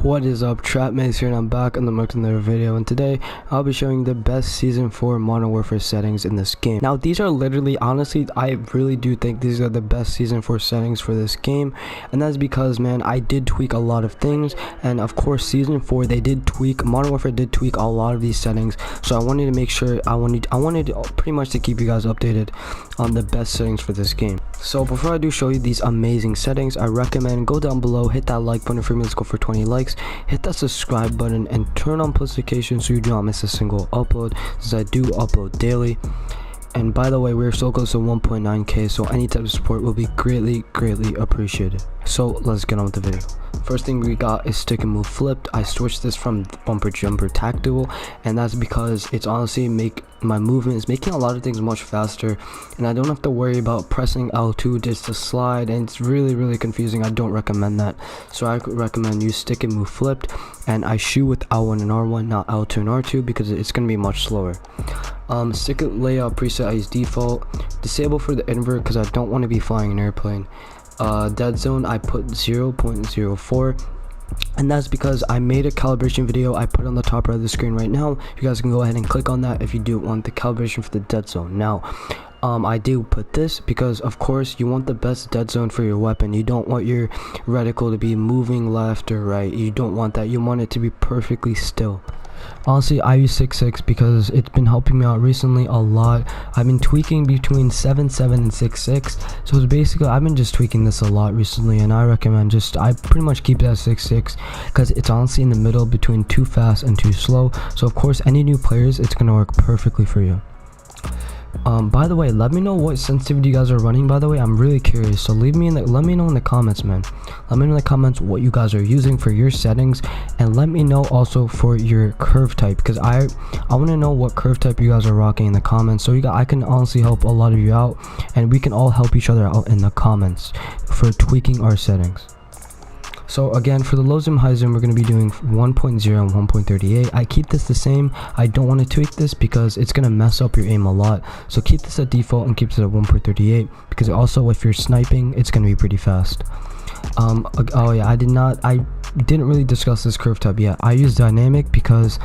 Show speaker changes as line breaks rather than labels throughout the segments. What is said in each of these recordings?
What is up, Trapmates here, and I'm back on another video, and today I'll be showing the best Season 4 Modern Warfare settings in this game. Now these are literally, honestly, I really do think these are the best Season 4 settings for this game, and that's because, man, I did tweak a lot of things, and of course Season 4 they did tweak, Modern Warfare did tweak a lot of these settings, so I wanted to make sure, I wanted pretty much to keep you guys updated on the best settings for this game. So before I do show you these amazing settings, I recommend go down below, hit that like button for me, let's go for 20 likes. Hit that subscribe button and turn on post notifications so you do not miss a single upload, since I do upload daily. And by the way, we're so close to 1.9k, so any type of support will be greatly appreciated. So let's get on with the video. First thing we got is stick and move flipped. I switched this from bumper jumper tactical, and that's because it's honestly my movement is making a lot of things much faster, and I don't have to worry about pressing L2 just to slide, and it's really confusing. I don't recommend that, so I recommend you stick and move flipped, and I shoot with L1 and R1, not L2 and R2, because it's going to be much slower. Stick layout preset I use default. Disable for the invert because I don't want to be flying an airplane. Dead zone I put 0.04, and that's because I made a calibration video I put on the top right of the screen right now. You guys can go ahead and click on that if you do want the calibration for the dead zone. Now I do put this because of course you want the best dead zone for your weapon. You don't want your reticle to be moving left or right. You don't want that. You want it to be perfectly still. Honestly, I use 6.6 because it's been helping me out recently a lot. I've been tweaking between 7.7 and 6.6, so it's basically I've been just tweaking this a lot recently, and I recommend I pretty much keep it at 6.6 because it's honestly in the middle between too fast and too slow. So of course any new players, it's gonna work perfectly for you. By the way, let me know what sensitivity you guys are running. By the way, I'm really curious, so let me know in the comments, man. Let me know in the comments what you guys are using for your settings, and let me know also for your curve type, because I want to know what curve type you guys are rocking in the comments, so I can honestly help a lot of you out, and we can all help each other out in the comments for tweaking our settings. So again, for the low zoom, high zoom, we're going to be doing 1.0 and 1.38. I keep this the same. I don't want to tweak this because it's going to mess up your aim a lot. So keep this at default and keep it at 1.38 because also if you're sniping, it's going to be pretty fast. Oh yeah, I didn't really discuss this curve type yet. I use dynamic because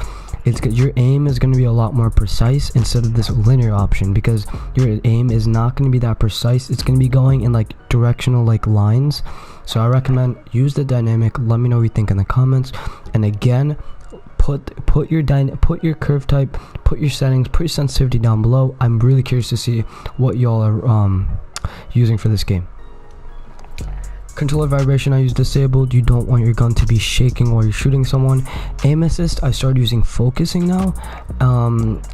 your aim is going to be a lot more precise instead of this linear option, because your aim is not going to be that precise. It's going to be going in like directional like lines. So I recommend use the dynamic. Let me know what you think in the comments, and again, put your curve type, put your settings, put your sensitivity down below. I'm really curious to see what y'all are using for this game. Controller vibration I use disabled. You don't want your gun to be shaking while you're shooting someone. Aim assist I started using focusing now.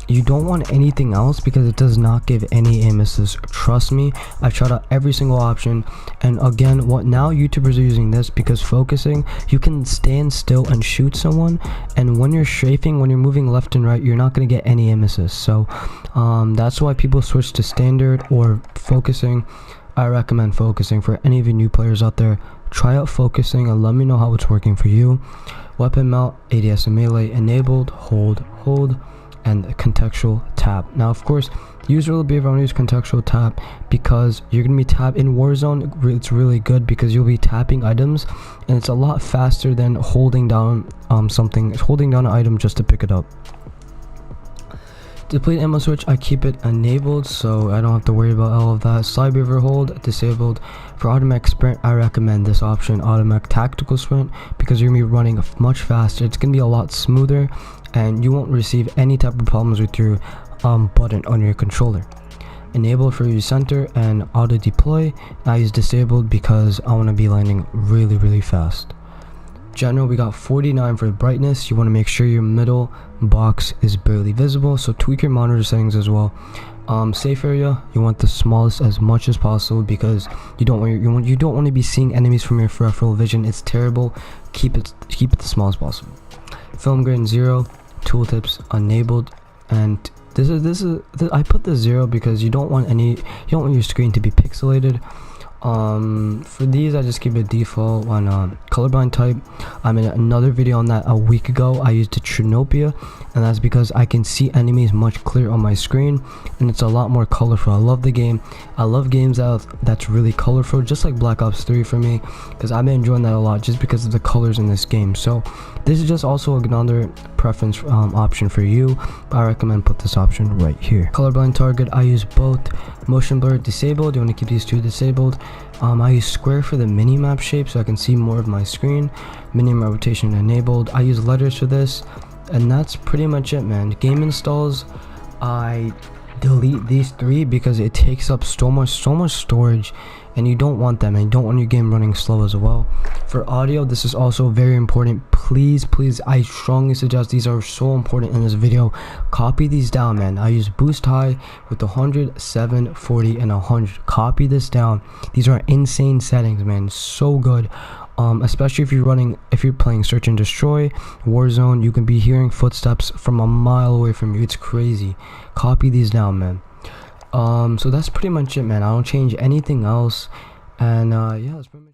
You don't want anything else because it does not give any aim assist, trust me. I've tried out every single option, and again, what now YouTubers are using this because focusing, you can stand still and shoot someone, and when you're strafing, when you're moving left and right, you're not going to get any aim assist. So that's why people switch to standard or focusing. I recommend focusing for any of you new players out there. Try out focusing and let me know how it's working for you. Weapon mount, ADS and melee enabled, hold, and contextual tap. Now of course, user will be able to use contextual tap because you're gonna be in Warzone. It's really good because you'll be tapping items, and it's a lot faster than holding down holding down an item just to pick it up. Deplete ammo switch, I keep it enabled so I don't have to worry about all of that. Slide beaver hold disabled. For automatic sprint, I recommend this option, automatic tactical sprint, because you're gonna be running much faster. It's gonna be a lot smoother, and you won't receive any type of problems with your button on your controller. Enabled for use center and auto deploy. I use disabled because I want to be landing really fast. General, we got 49 for brightness. You want to make sure your middle box is barely visible, so tweak your monitor settings as well. Safe area, you want the smallest as much as possible because you don't want to be seeing enemies from your peripheral vision. It's terrible. Keep it the smallest possible. Film grain 0, tooltips enabled, and I put the 0 because you don't want your screen to be pixelated. For these I just keep it default on colorblind type. I made another video on that a week ago. I used the Trinopia, and that's because I can see enemies much clearer on my screen, and it's a lot more colorful. I love the game. I love games that's really colorful, just like Black Ops 3 for me, because I've been enjoying that a lot just because of the colors in this game. So this is just also another preference option for you, but I recommend put this option right here. Colorblind target, I use both. Motion blur disabled, you want to keep these two disabled. I use square for the mini map shape so I can see more of my screen. Minimap rotation enabled. I use letters for this, and that's pretty much it, man. Game installs, I delete these three because it takes up so much storage, and you don't want that, man. You don't want your game running slow as well. For audio, this is also very important. Please, I strongly suggest, these are so important in this video. Copy these down, man. I use boost high with 100, 7, 40, and 100. Copy this down. These are insane settings, man. So good. Especially if you're playing search and destroy, Warzone, you can be hearing footsteps from a mile away from you. It's crazy. Copy these down, man. So that's pretty much it, man. I don't change anything else, and yeah, that's pretty much